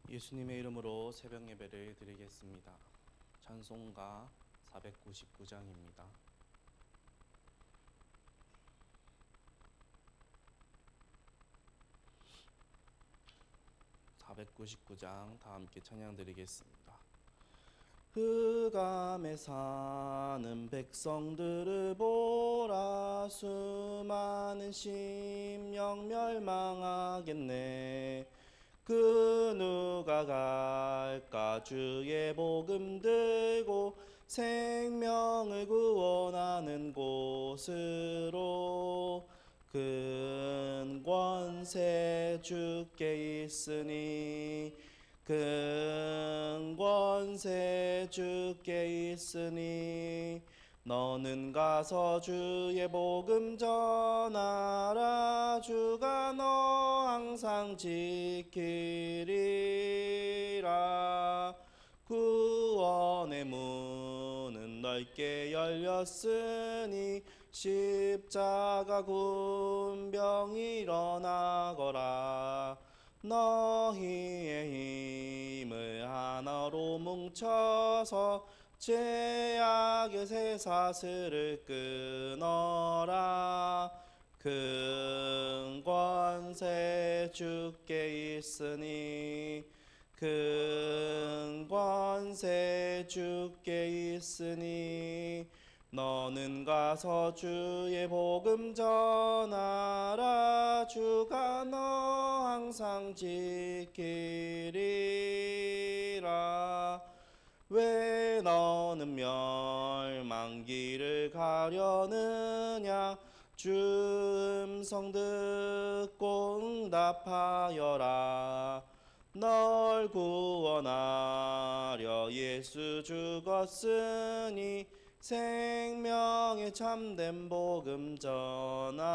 예수님의 이름으로 새벽 예배를 드리겠습니다. 찬송가 499장입니다. 499장 다 함께 찬양 드리겠습니다. 흑암에 사는 백성들을 보라. 수많은 심령 멸망하겠네. 그 누가 갈까? 주의 복음 들고 생명을 구원하는 곳으로. 큰 권세 주께 있으니, 큰 권세 주께 있으니, 너는 가서 주의 복음 전하라. 주가 너 항상 지키리라. 구원의 문은 넓게 열렸으니, 십자가 군병 일어나거라. 너희의 힘을 하나로 뭉쳐서 죄악의 쇠사슬을 끊어라. 큰 권세 주께 있으니, 큰 권세 주께 있으니, 너는 가서 주의 복음 전하라. 주가 너 항상 지키리라. 왜 너는 멸망길을 가려느냐? 주 음성 듣고 응답하여라. 널 구원하려 예수 죽었으니, 생명의 참된 복음 전하라.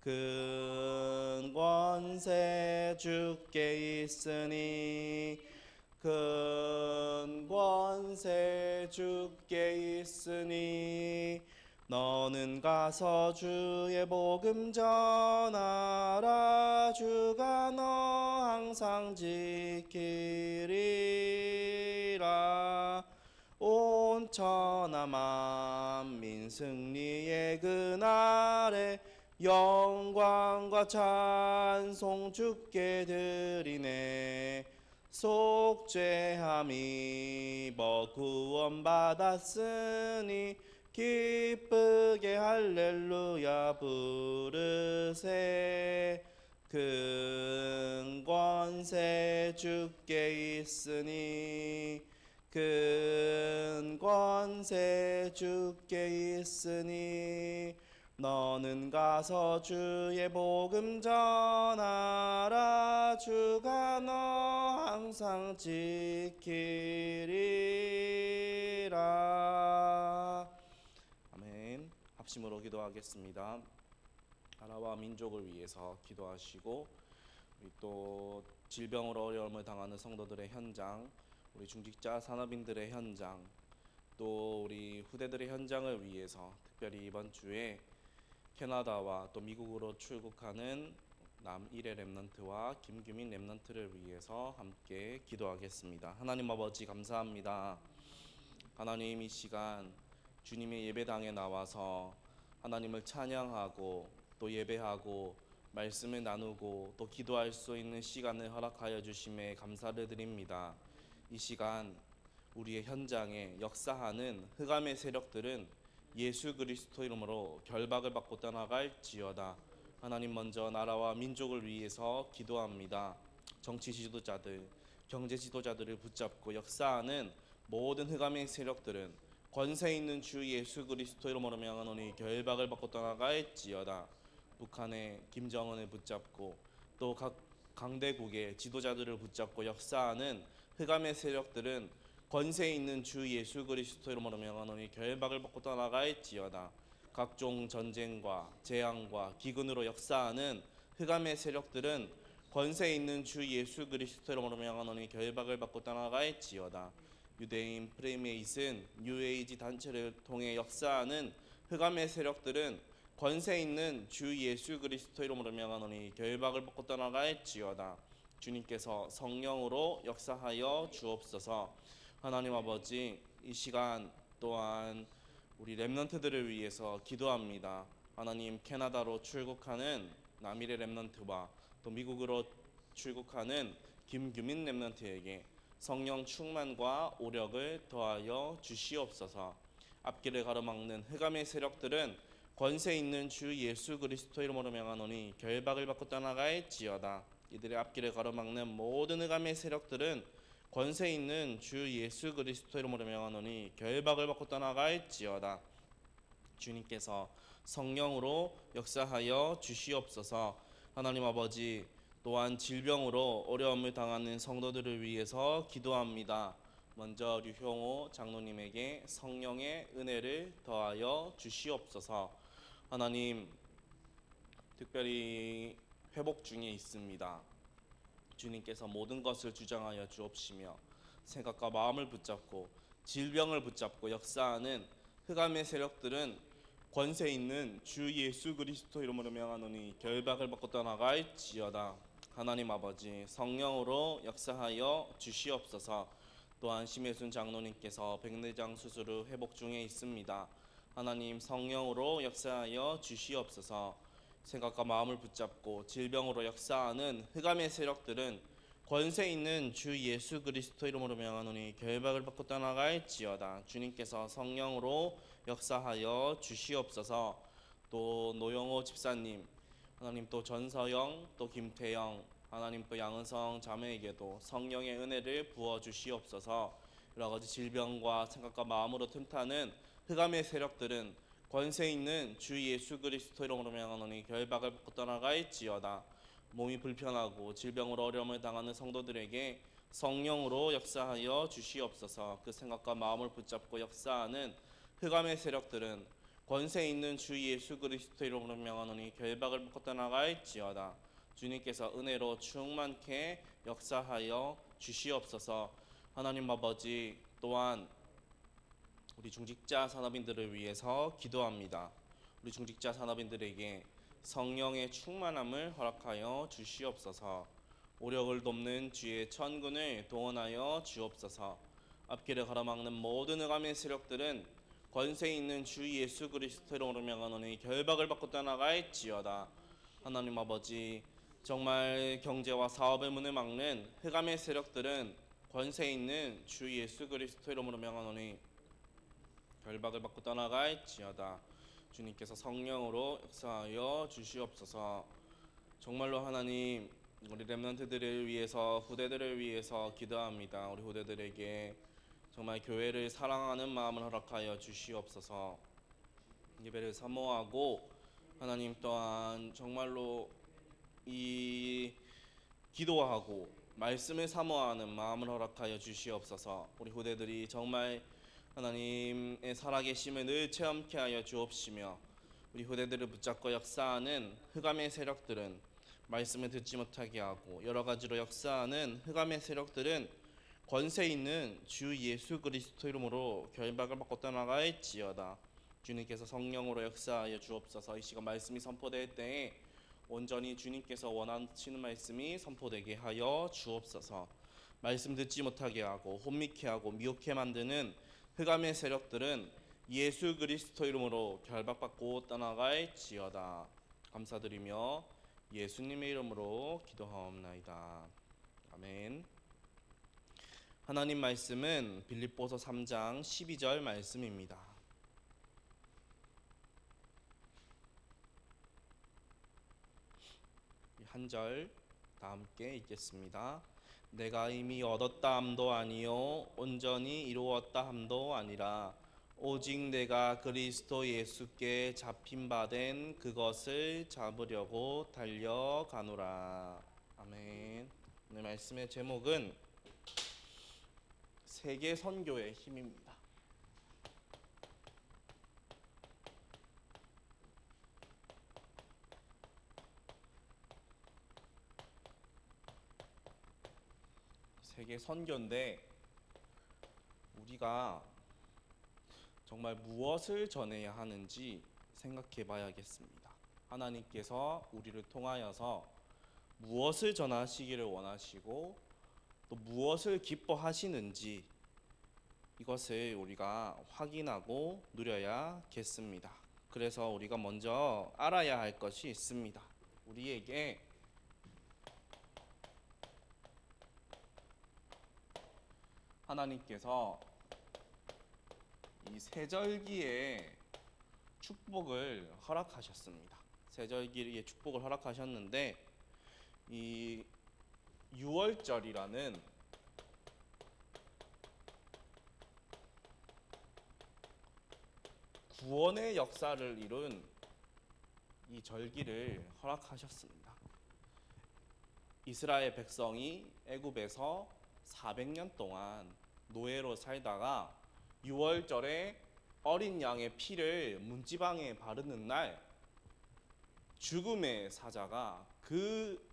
큰 권세 주께 있으니, 큰 권세 주께 있으니, 너는 가서 주의 복음 전하라. 주가 너 항상 지키리라. 온 천하 만민 승리의 그날에 영광과 찬송 주께 드리네. 속죄함 입어 구원받았으니, 기쁘게 할렐루야 부르세. 큰 권세 주께 있으니, 큰 권세 주께 있으니, 너는 가서 주의 복음 전하라. 주가 너 항상 지키리라. 아멘. 합심으로 기도하겠습니다. 나라와 민족을 위해서 기도하시고, 우리 또 질병으로 어려움을 당하는 성도들의 현장, 우리 중직자 산업인들의 현장, 또 우리 후대들의 현장을 위해서 특별히 이번 주에 캐나다와 또 미국으로 출국하는 남일의 렘넌트와 김규민 렘넌트를 위해서 함께 기도하겠습니다. 하나님 아버지 감사합니다. 하나님, 이 시간 주님의 예배당에 나와서 하나님을 찬양하고 또 예배하고 말씀을 나누고 또 기도할 수 있는 시간을 허락하여 주심에 감사를 드립니다. 이 시간 우리의 현장에 역사하는 흑암의 세력들은 예수 그리스도 이름으로 결박을 받고 떠나갈지어다. 하나님, 먼저 나라와 민족을 위해서 기도합니다. 정치 지도자들, 경제 지도자들을 붙잡고 역사하는 모든 흑암의 세력들은 권세 있는 주 예수 그리스도 이름으로 명하노니 결박을 받고 떠나갈지어다. 북한의 김정은을 붙잡고 또 각 강대국의 지도자들을 붙잡고 역사하는 흑암의 세력들은 권세 있는 주 예수 그리스도 이름으로 명하노니 결박을 받고 떠나갈지어다. 각종 전쟁과 재앙과 기근으로 역사하는 흑암의 세력들은 권세 있는 주 예수 그리스도 이름으로 명하노니 결박을 받고 떠나갈지어다. 유대인 프리메이슨 뉴에이지 단체를 통해 역사하는 흑암의 세력들은 권세 있는 주 예수 그리스도 이름으로 명하노니 결박을 받고 떠나갈지어다. 주님께서 성령으로 역사하여 주옵소서. 하나님 아버지, 이 시간 또한 우리 렘넌트들을 위해서 기도합니다. 하나님, 캐나다로 출국하는 남일의 렘넌트와 또 미국으로 출국하는 김규민 렘넌트에게 성령 충만과 오력을 더하여 주시옵소서. 앞길을 가로막는 흑암의 세력들은 권세 있는 주 예수 그리스도 이름으로 명하노니 결박을 받고 떠나갈지어다. 이들의 앞길을 가로막는 모든 흑암의 세력들은 권세 있는 주 예수 그리스도 이름으로 명하노니 결박을 받고 떠나갈지어다. 주님께서 성령으로 역사하여 주시옵소서. 하나님 아버지, 또한 질병으로 어려움을 당하는 성도들을 위해서 기도합니다. 먼저 류형호 장로님에게 성령의 은혜를 더하여 주시옵소서. 하나님, 특별히 회복 중에 있습니다. 주님께서 모든 것을 주장하여 주옵시며 생각과 마음을 붙잡고 질병을 붙잡고 역사하는 흑암의 세력들은 권세 있는 주 예수 그리스도 이름으로 명하노니 결박을 받고 떠나갈지어다. 하나님 아버지, 성령으로 역사하여 주시옵소서. 또한 심혜순 장로님께서 백내장 수술 후 회복 중에 있습니다. 하나님, 성령으로 역사하여 주시옵소서. 생각과 마음을 붙잡고 질병으로 역사하는 흑암의 세력들은 권세 있는 주 예수 그리스도 이름으로 명하노니 결박을 받고 떠나갈지어다. 주님께서 성령으로 역사하여 주시옵소서. 또 노영호 집사님, 하나님, 또 전서영, 또 김태영, 하나님, 또 양은성 자매에게도 성령의 은혜를 부어 주시옵소서. 여러 가지 질병과 생각과 마음으로 틈타는 흑암의 세력들은 권세 있는 주 예수 그리스도 이름으로 명하노니 결박을 받고 떠나갈지어다. 몸이 불편하고 질병으로 어려움을 당하는 성도들에게 성령으로 역사하여 주시옵소서. 그 생각과 마음을 붙잡고 역사하는 흑암의 세력들은 권세 있는 주 예수 그리스도 이름으로 명하노니 결박을 받고 떠나갈지어다. 주님께서 은혜로 충만케 역사하여 주시옵소서. 하나님 아버지, 또한 우리 중직자 산업인들을 위해서 기도합니다. 우리 중직자 산업인들에게 성령의 충만함을 허락하여 주시옵소서. 오력을 돕는 주의 천군을 동원하여 주옵소서. 앞길을 가로막는 모든 흑암의 세력들은 권세 있는 주 예수 그리스도 이름으로 명하노니 결박을 받고 떠나갈지어다. 하나님 아버지, 정말 경제와 사업의 문을 막는 흑암의 세력들은 권세 있는 주 예수 그리스도 이름으로 명하노니 결박을 받고 떠나갈지어다. 주님께서 성령으로 역사하여 주시옵소서. 정말로 하나님, 우리 렘넌트들을 위해서, 후대들을 위해서 기도합니다. 우리 후대들에게 정말 교회를 사랑하는 마음을 허락하여 주시옵소서. 예배를 사모하고 하나님, 또한 정말로 이 기도하고 말씀을 사모하는 마음을 허락하여 주시옵소서. 우리 후대들이 정말 하나님의 살아계심을 늘 체험케 하여 주옵시며 우리 후대들을 붙잡고 역사하는 흑암의 세력들은 말씀을 듣지 못하게 하고 여러 가지로 역사하는 흑암의 세력들은 권세 있는 주 예수 그리스도 이름으로 결박을 받고 떠나갈지어다. 주님께서 성령으로 역사하여 주옵소서. 이 시간 말씀이 선포될 때에 온전히 주님께서 원하시는 말씀이 선포되게 하여 주옵소서. 말씀 듣지 못하게 하고 혼미케 하고 미혹케 만드는 흑암의 세력들은 예수 그리스도 이름으로 결박받고 떠나갈지어다. 감사드리며 예수님의 이름으로 기도하옵나이다. 아멘. 하나님 말씀은 빌립보서 3장 12절 말씀입니다. 한 절 다 함께 읽겠습니다. 내가 이미 얻었다 함도 아니요 온전히 이루었다 함도 아니라 오직 내가 그리스도 예수께 잡힌 바 된 그것을 잡으려고 달려가노라. 아멘. 오늘 말씀의 제목은 세계 선교의 힘입니다. 세계 선교인데 우리가 정말 무엇을 전해야 하는지 생각해 봐야겠습니다. 하나님께서 우리를 통하여서 무엇을 전하시기를 원하시고 또 무엇을 기뻐하시는지 이것을 우리가 확인하고 누려야겠습니다. 그래서 우리가 먼저 알아야 할 것이 있습니다. 우리에게 하나님께서 이 세절기에 축복을 허락하셨습니다. 세절기에 축복을 허락하셨는데 이 6월절이라는 구원의 역사를 이룬 이 절기를 허락하셨습니다. 이스라엘 백성이 애굽에서 400년 동안 노예로 살다가 6월절에 어린 양의 피를 문지방에 바르는 날 죽음의 사자가 그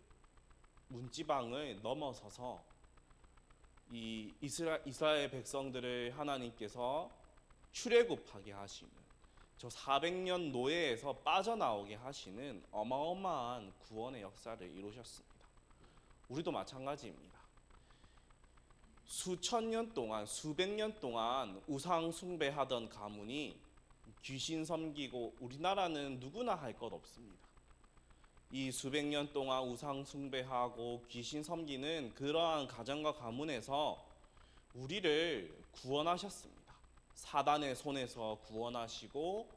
문지방을 넘어서서 이 이스라엘 백성들을 하나님께서 출애굽하게 하시는 저 400년 노예에서 빠져나오게 하시는 어마어마한 구원의 역사를 이루셨습니다. 우리도 마찬가지입니다. 수천 년 동안, 수백 년 동안 우상 숭배하던 가문이 귀신 섬기고 우리나라는 누구나 할 것 없습니다. 이 수백 년 동안 우상 숭배하고 귀신 섬기는 그러한 가정과 가문에서 우리를 구원하셨습니다. 사단의 손에서 구원하시고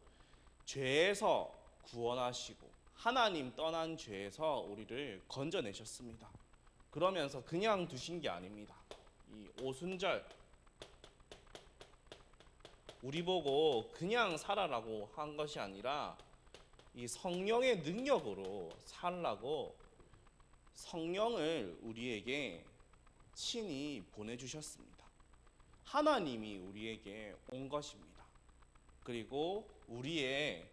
죄에서 구원하시고 하나님 떠난 죄에서 우리를 건져내셨습니다. 그러면서 그냥 두신 게 아닙니다. 이 오순절 우리 보고 그냥 살아라고 한 것이 아니라 이 성령의 능력으로 살라고 성령을 우리에게 친히 보내주셨습니다. 하나님이 우리에게 온 것입니다. 그리고 우리의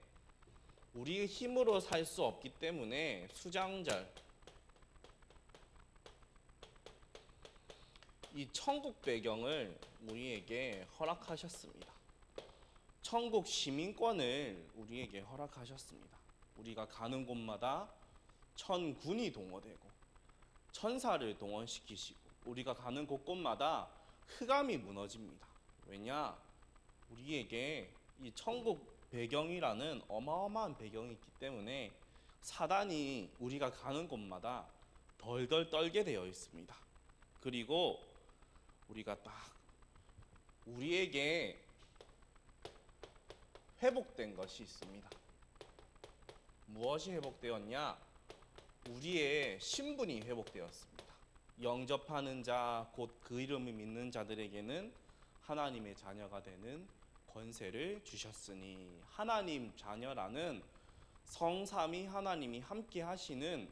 힘으로 살 수 없기 때문에 수장절 이 천국 배경을 우리에게 허락하셨습니다. 천국 시민권을 우리에게 허락하셨습니다. 우리가 가는 곳마다 천군이 동원되고 천사를 동원시키시고 우리가 가는 곳곳마다 흑암이 무너집니다. 왜냐? 우리에게 이 천국 배경이라는 어마어마한 배경이 있기 때문에 사단이 우리가 가는 곳마다 덜덜 떨게 되어 있습니다. 그리고 우리가 딱 우리에게 회복된 것이 있습니다. 무엇이 회복되었냐? 우리의 신분이 회복되었습니다. 영접하는 자, 곧 그 이름을 믿는 자들에게는 하나님의 자녀가 되는 권세를 주셨으니 하나님 자녀라는 성삼위 하나님이 함께 하시는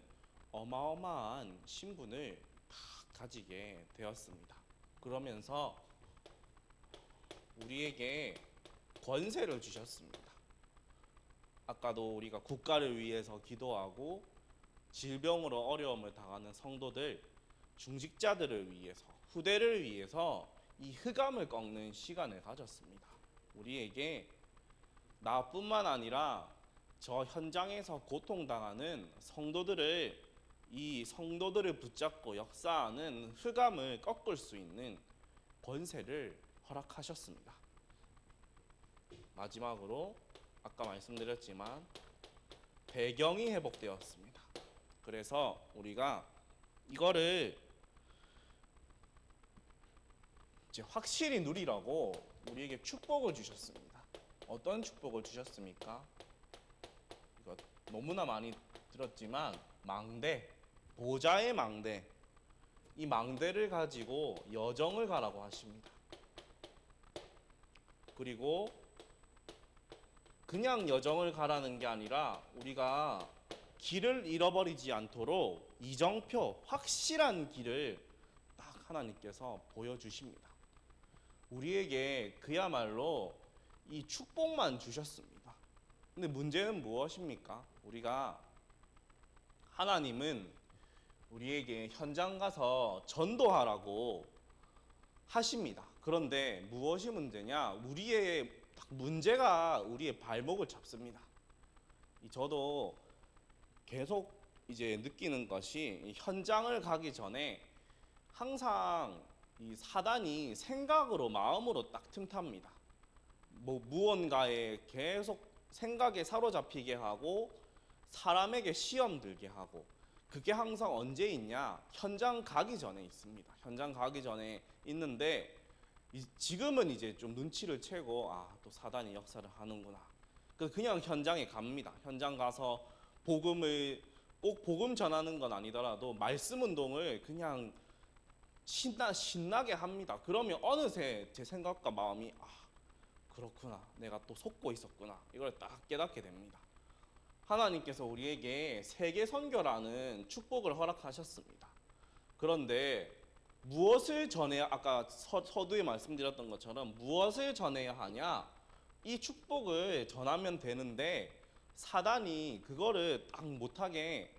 어마어마한 신분을 다 가지게 되었습니다. 그러면서 우리에게 권세를 주셨습니다. 아까도 우리가 국가를 위해서 기도하고 질병으로 어려움을 당하는 성도들, 중직자들을 위해서, 후대를 위해서 이 흑암을 꺾는 시간을 가졌습니다. 우리에게 나뿐만 아니라 저 현장에서 고통당하는 성도들을 붙잡고 역사하는 흑암을 꺾을 수 있는 권세를 허락하셨습니다. 마지막으로 아까 말씀드렸지만 배경이 회복되었습니다. 그래서 우리가 이거를 이제 확실히 누리라고 우리에게 축복을 주셨습니다. 어떤 축복을 주셨습니까? 이거 너무나 많이 들었지만 망대, 보좌의 망대, 이 망대를 가지고 여정을 가라고 하십니다. 그리고 그냥 여정을 가라는 게 아니라 우리가 길을 잃어버리지 않도록 이정표, 확실한 길을 딱 하나님께서 보여주십니다. 우리에게 그야말로 이 축복만 주셨습니다. 근데 문제는 무엇입니까? 하나님은 우리에게 현장 가서 전도하라고 하십니다. 그런데 무엇이 문제냐? 우리의 문제가 우리의 발목을 잡습니다. 저도 계속 이제 느끼는 것이 이 현장을 가기 전에 항상 이 사단이 생각으로 마음으로 딱 틈탑니다. 뭐 무언가에 계속 생각에 사로잡히게 하고 사람에게 시험 들게 하고 그게 항상 언제 있냐? 현장 가기 전에 있습니다. 현장 가기 전에 있는데 지금은 이제 좀 눈치를 채고 또 사단이 역사를 하는구나. 그래서 그냥 현장에 갑니다. 현장 가서 복음을 꼭 복음 전하는 건 아니더라도 말씀 운동을 그냥 신나게 합니다. 그러면 어느새 제 생각과 마음이 그렇구나. 내가 또 속고 있었구나. 이걸 딱 깨닫게 됩니다. 하나님께서 우리에게 세계 선교라는 축복을 허락하셨습니다. 그런데 무엇을 전해야 아까 서두에 말씀드렸던 것처럼 무엇을 전해야 하냐? 이 축복을 전하면 되는데 사단이 그거를 딱 못하게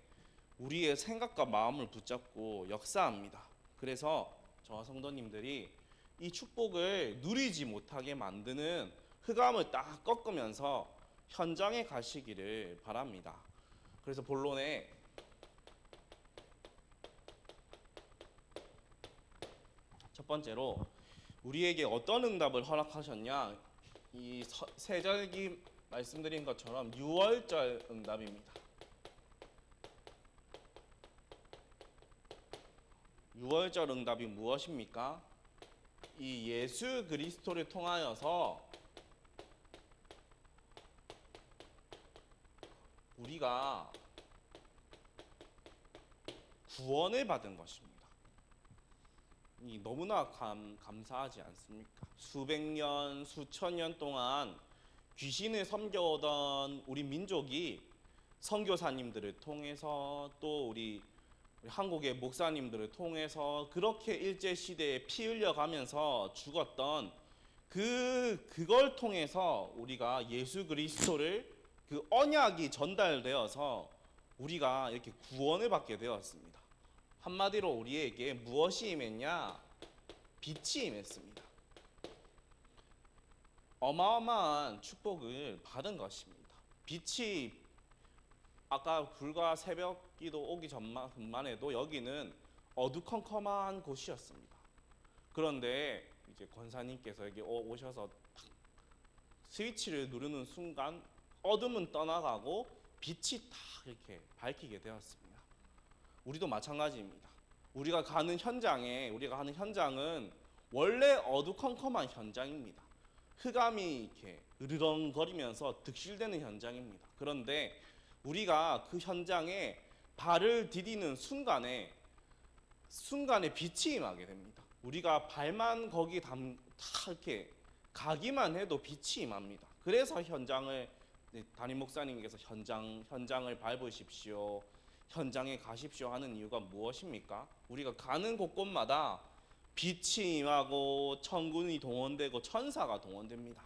우리의 생각과 마음을 붙잡고 역사합니다. 그래서 저와 성도님들이 이 축복을 누리지 못하게 만드는 흑암을 딱 꺾으면서 현장에 가시기를 바랍니다. 그래서 본론에 첫 번째로 우리에게 어떤 응답을 허락하셨냐? 이 세절기 말씀드린 것처럼 6월절 응답입니다. 6월절 응답이 무엇입니까? 이 예수 그리스도를 통하여서 우리가 구원을 받은 것입니다. 이 너무나 감사하지 않습니까? 수백 년, 수천 년 동안 귀신을 섬겨오던 우리 민족이 선교사님들을 통해서 또 우리 한국의 목사님들을 통해서 그렇게 일제 시대에 피 흘려가면서 죽었던 그걸 통해서 우리가 예수 그리스도를 그 언약이 전달되어서 우리가 이렇게 구원을 받게 되었습니다. 한마디로 우리에게 무엇이 임했냐? 빛이 임했습니다. 어마어마한 축복을 받은 것입니다. 빛이 아까 불과 새벽 기도 오기 전만 해도 여기는 어두컴컴한 곳이었습니다. 그런데 이제 권사님께서 여기 오셔서 스위치를 누르는 순간 어둠은 떠나가고 빛이 딱 이렇게 밝히게 되었습니다. 우리도 마찬가지입니다. 우리가 하는 현장은 원래 어두컴컴한 현장입니다. 흑암이 이렇게 으르렁거리면서 득실되는 현장입니다. 그런데 우리가 그 현장에 발을 디디는 순간에 빛이 임하게 됩니다. 우리가 발만 거기 다 이렇게 가기만 해도 빛이 임합니다. 그래서 현장을 담임 목사님께서 현장을 밟으십시오. 현장에 가십시오 하는 이유가 무엇입니까? 우리가 가는 곳곳마다 빛이 임하고 천군이 동원되고 천사가 동원됩니다.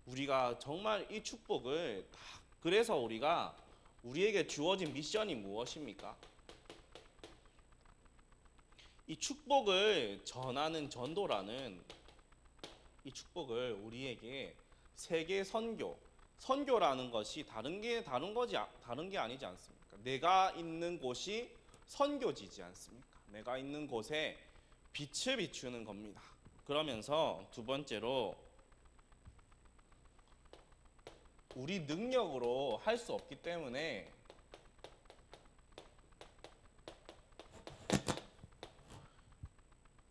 우리가 정말 이 축복을 그래서 우리에게 주어진 미션이 무엇입니까? 이 축복을 전하는 전도라는 이 축복을 우리에게 세계 선교라는 것이 다른 게 아니지 않습니까? 내가 있는 곳이 선교지지 않습니까? 내가 있는 곳에 빛을 비추는 겁니다. 그러면서 두 번째로 우리 능력으로 할 수 없기 때문에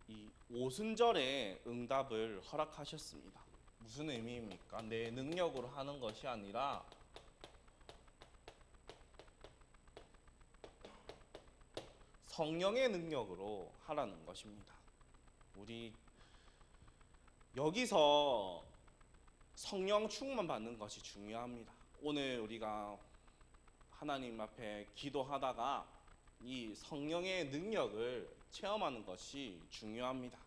이 오순절의 응답을 허락하셨습니다. 무슨 의미입니까? 내 능력으로 하는 것이 아니라 성령의 능력으로 하라는 것입니다. 우리 여기서 성령 충만 받는 것이 중요합니다. 오늘 우리가 하나님 앞에 기도하다가 이 성령의 능력을 체험하는 것이 중요합니다.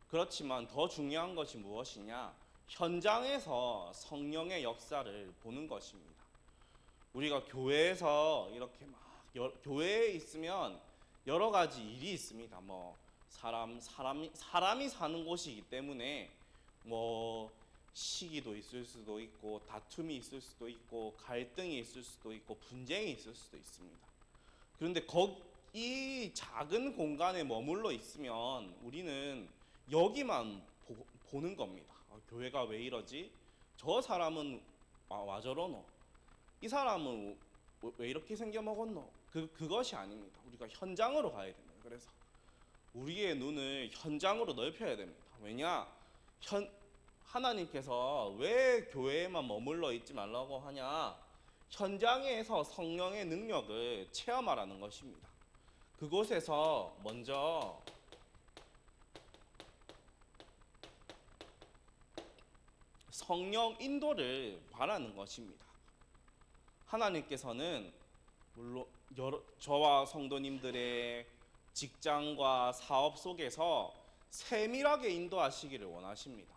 그렇지만 더 중요한 것이 무엇이냐? 현장에서 성령의 역사를 보는 것입니다. 우리가 교회에서 이렇게 교회에 있으면 여러 가지 일이 있습니다. 사람이 사는 곳이기 때문에 시기도 있을 수도 있고 다툼이 있을 수도 있고 갈등이 있을 수도 있고 분쟁이 있을 수도 있습니다. 그런데 이 작은 공간에 머물러 있으면 우리는 여기만 보는 겁니다. 교회가 왜 이러지? 저 사람은 와 저러노? 이 사람은 왜 이렇게 생겨 먹었노? 그것이 아닙니다. 우리가 현장으로 가야 됩니다. 그래서 우리의 눈을 현장으로 넓혀야 됩니다. 왜냐? 하나님께서 왜 교회에만 머물러 있지 말라고 하냐? 현장에서 성령의 능력을 체험하라는 것입니다. 그곳에서 먼저 성령 인도를 바라는 것입니다. 하나님께서는 물론 저와 성도님들의 직장과 사업 속에서 세밀하게 인도하시기를 원하십니다.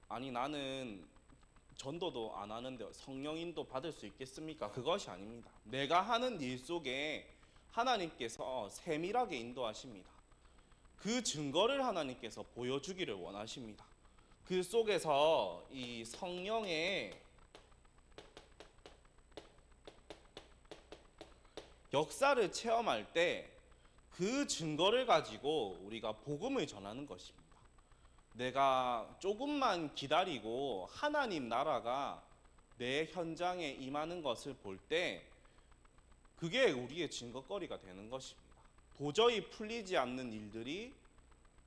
아니 나는 전도도 안 하는데 성령 인도 받을 수 있겠습니까? 그것이 아닙니다. 내가 하는 일 속에 하나님께서 세밀하게 인도하십니다. 그 증거를 하나님께서 보여주기를 원하십니다. 그 속에서 이 성령의 역사를 체험할 때 그 증거를 가지고 우리가 복음을 전하는 것입니다. 내가 조금만 기다리고 하나님 나라가 내 현장에 임하는 것을 볼 때 그게 우리의 증거거리가 되는 것입니다. 도저히 풀리지 않는 일들이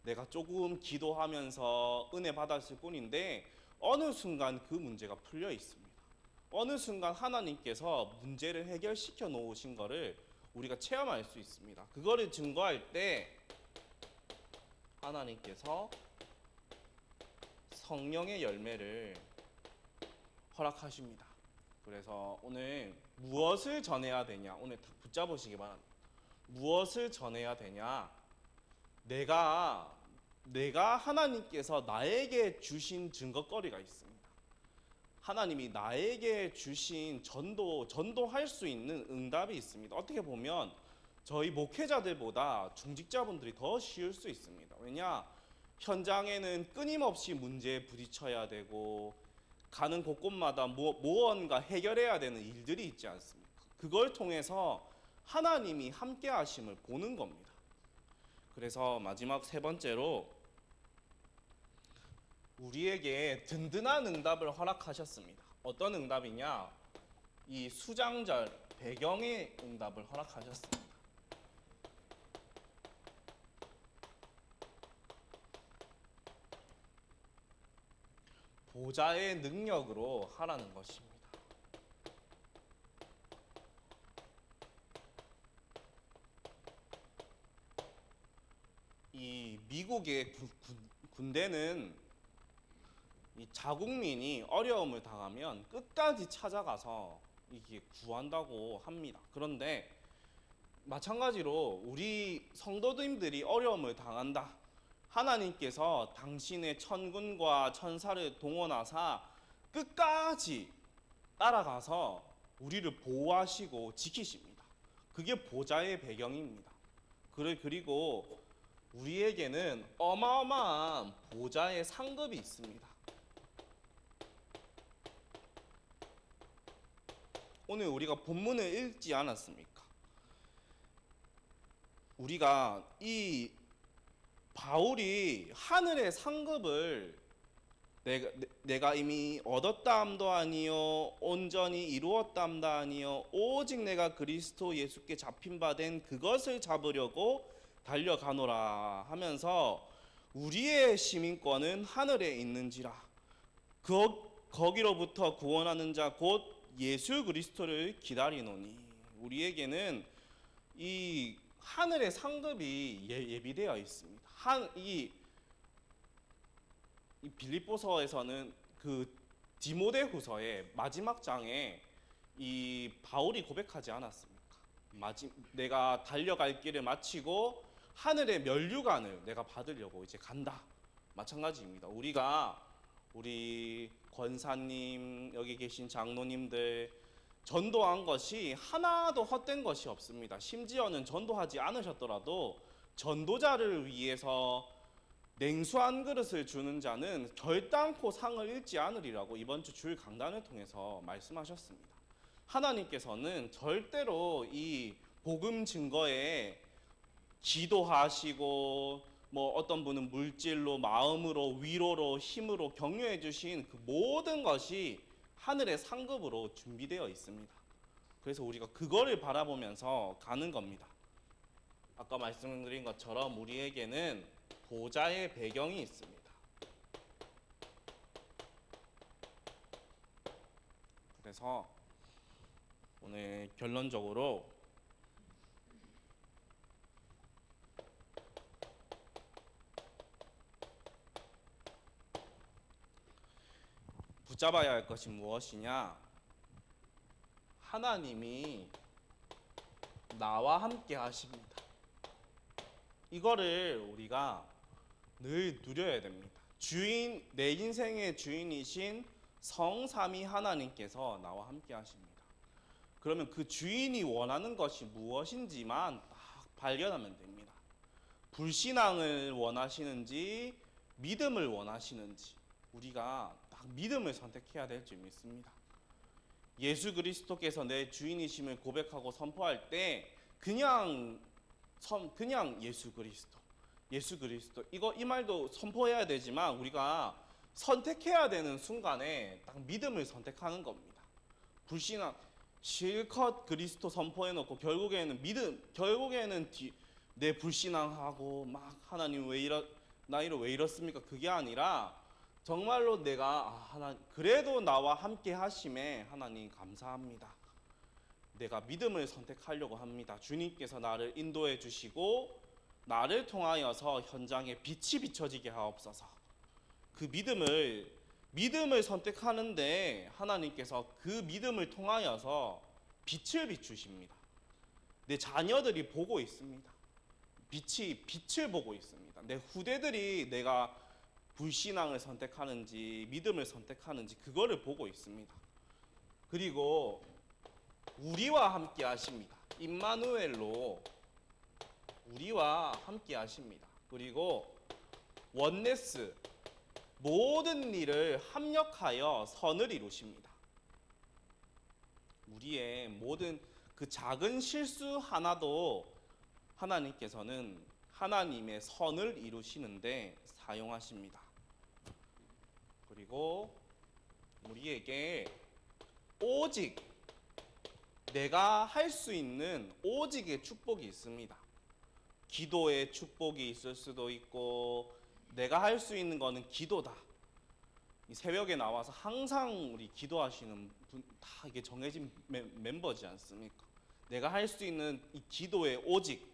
내가 조금 기도하면서 은혜 받았을 뿐인데 어느 순간 그 문제가 풀려 있습니다. 어느 순간 하나님께서 문제를 해결시켜 놓으신 것을 우리가 체험할 수 있습니다. 그거를 증거할 때 하나님께서 성령의 열매를 허락하십니다. 그래서 오늘 무엇을 전해야 되냐? 오늘 딱 붙잡으시기 바랍니다. 무엇을 전해야 되냐? 내가 하나님께서 나에게 주신 증거거리가 있습니다. 하나님이 나에게 주신 전도할 수 있는 응답이 있습니다. 어떻게 보면 저희 목회자들보다 중직자분들이 더 쉬울 수 있습니다. 왜냐? 현장에는 끊임없이 문제에 부딪혀야 되고 가는 곳곳마다 무언가 해결해야 되는 일들이 있지 않습니까? 그걸 통해서 하나님이 함께 하심을 보는 겁니다. 그래서 마지막 세 번째로 우리에게 든든한 응답을 허락하셨습니다. 어떤 응답이냐? 이 수장절 배경의 응답을 허락하셨습니다. 보좌의 능력으로 하라는 것입니다. 이 미국의 군대는 이 자국민이 어려움을 당하면 끝까지 찾아가서 이게 구한다고 합니다. 그런데 마찬가지로 우리 성도님들이 어려움을 당한다. 하나님께서 당신의 천군과 천사를 동원하사 끝까지 따라가서 우리를 보호하시고 지키십니다. 그게 보좌의 배경입니다. 그리고 우리에게는 어마어마한 보좌의 상급이 있습니다. 오늘 우리가 본문을 읽지 않았습니까? 우리가 이 바울이 하늘의 상급을 내가 이미 얻었다함도 아니요 온전히 이루었다함도 아니요 오직 내가 그리스도 예수께 잡힌 바 된 그것을 잡으려고 달려가노라 하면서 우리의 시민권은 하늘에 있는지라 거기로부터 구원하는 자 곧 예수 그리스도를 기다리노니 우리에게는 이 하늘의 상급이 예비되어 있습니다. 이 빌립보서에서는 그 디모데후서의 마지막 장에 이 바울이 고백하지 않았습니까? 내가 달려갈 길을 마치고 하늘의 면류관을 내가 받으려고 이제 간다. 마찬가지입니다. 우리 권사님, 여기 계신 장로님들 전도한 것이 하나도 헛된 것이 없습니다. 심지어는 전도하지 않으셨더라도 전도자를 위해서 냉수 한 그릇을 주는 자는 결단코 상을 잃지 않으리라고 이번 주 주일 강단을 통해서 말씀하셨습니다. 하나님께서는 절대로 이 복음 증거에 기도하시고 뭐 어떤 분은 물질로, 마음으로, 위로로, 힘으로 격려해 주신 그 모든 것이 하늘의 상급으로 준비되어 있습니다. 그래서 우리가 그거를 바라보면서 가는 겁니다. 아까 말씀드린 것처럼 우리에게는 보좌의 배경이 있습니다. 그래서 오늘 결론적으로 붙잡아야 할 것이 무엇이냐? 하나님이 나와 함께 하십니다. 이거를 우리가 늘 누려야 됩니다. 내 인생의 주인이신 성삼위 하나님께서 나와 함께 하십니다. 그러면 그 주인이 원하는 것이 무엇인지만 딱 발견하면 됩니다. 불신앙을 원하시는지 믿음을 원하시는지 우리가 딱 믿음을 선택해야 될 줄 믿습니다. 예수 그리스도께서 내 주인이심을 고백하고 선포할 때 그냥 예수 그리스도 이 말도 선포해야 되지만 우리가 선택해야 되는 순간에 딱 믿음을 선택하는 겁니다. 불신앙 실컷 그리스도 선포해놓고 결국에는 내 불신앙하고 막 하나님 나이로 왜 이렇습니까? 그게 아니라 정말로 내가 그래도 나와 함께 하심에 하나님 감사합니다. 내가 믿음을 선택하려고 합니다. 주님께서 나를 인도해 주시고 나를 통하여서 현장에 빛이 비춰지게 하옵소서. 그 믿음을 선택하는데 하나님께서 그 믿음을 통하여서 빛을 비추십니다. 내 자녀들이 보고 있습니다. 빛을 보고 있습니다. 내 후대들이 내가 불신앙을 선택하는지 믿음을 선택하는지 그거를 보고 있습니다. 그리고 우리와 함께 하십니다. 임마누엘로 우리와 함께 하십니다. 그리고 원네스 모든 일을 합력하여 선을 이루십니다. 우리의 모든 그 작은 실수 하나도 하나님께서는 하나님의 선을 이루시는데 사용하십니다. 그리고 우리에게 오직 내가 할 수 있는 오직의 축복이 있습니다. 기도의 축복이 있을 수도 있고 내가 할 수 있는 거는 기도다. 이 새벽에 나와서 항상 우리 기도하시는 분 다 이게 정해진 멤버지 않습니까? 내가 할 수 있는 이 기도의 오직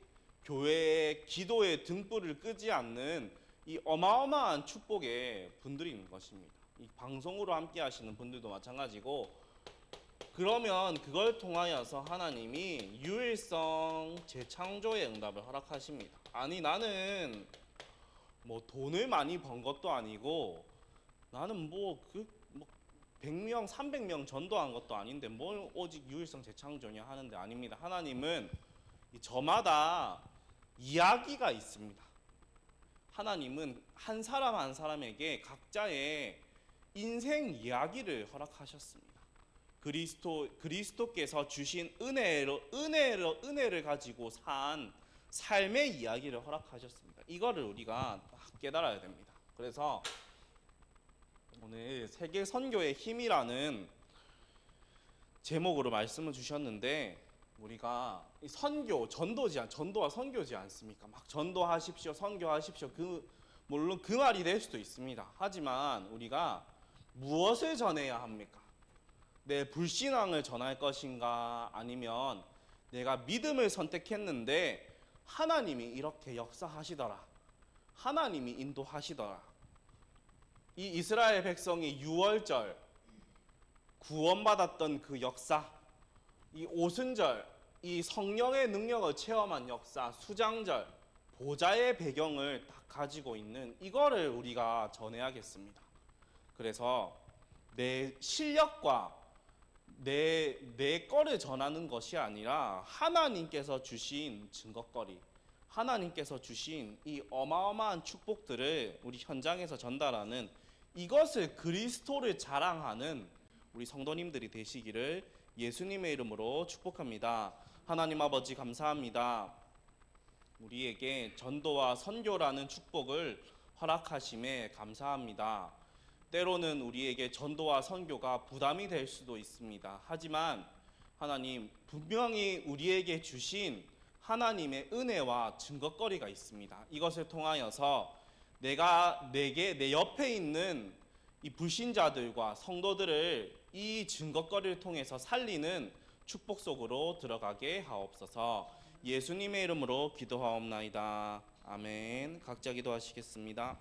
교회의 기도의 등불을 끄지 않는 이 어마어마한 축복의 분들인 것입니다. 이 방송으로 함께 하시는 분들도 마찬가지고 그러면 그걸 통하여서 하나님이 유일성 재창조의 응답을 허락하십니다. 아니 나는 뭐 돈을 많이 번 것도 아니고 나는 100명, 300명 전도한 것도 아닌데 뭘 오직 유일성 재창조냐 하는데 아닙니다. 하나님은 저마다 이야기가 있습니다. 하나님은 한 사람 한 사람에게 각자의 인생 이야기를 허락하셨습니다. 그리스도께서 주신 은혜를 가지고 산 삶의 이야기를 허락하셨습니다. 이거를 우리가 깨달아야 됩니다. 그래서 오늘 세계 선교의 힘이라는 제목으로 말씀을 주셨는데 우리가 전도와 선교지 않습니까? 막 전도하십시오, 선교하십시오. 물론 그 말이 될 수도 있습니다. 하지만 우리가 무엇을 전해야 합니까? 내 불신앙을 전할 것인가? 아니면 내가 믿음을 선택했는데 하나님이 이렇게 역사하시더라. 하나님이 인도하시더라. 이 이스라엘 백성이 유월절 구원받았던 그 역사, 이 오순절 이 성령의 능력을 체험한 역사, 수장절 보좌의 배경을 다 가지고 있는 이거를 우리가 전해야겠습니다. 그래서 내 실력과 내 거를 전하는 것이 아니라 하나님께서 주신 증거거리, 하나님께서 주신 이 어마어마한 축복들을 우리 현장에서 전달하는, 이것을 그리스도를 자랑하는 우리 성도님들이 되시기를 예수님의 이름으로 축복합니다. 하나님 아버지 감사합니다. 우리에게 전도와 선교라는 축복을 허락하심에 감사합니다. 때로는 우리에게 전도와 선교가 부담이 될 수도 있습니다. 하지만 하나님, 분명히 우리에게 주신 하나님의 은혜와 증거거리가 있습니다. 이것을 통하여서 내 옆에 있는 이 불신자들과 성도들을 이 증거거리를 통해서 살리는 축복 속으로 들어가게 하옵소서. 예수님의 이름으로 기도하옵나이다. 아멘. 각자 기도하시겠습니다.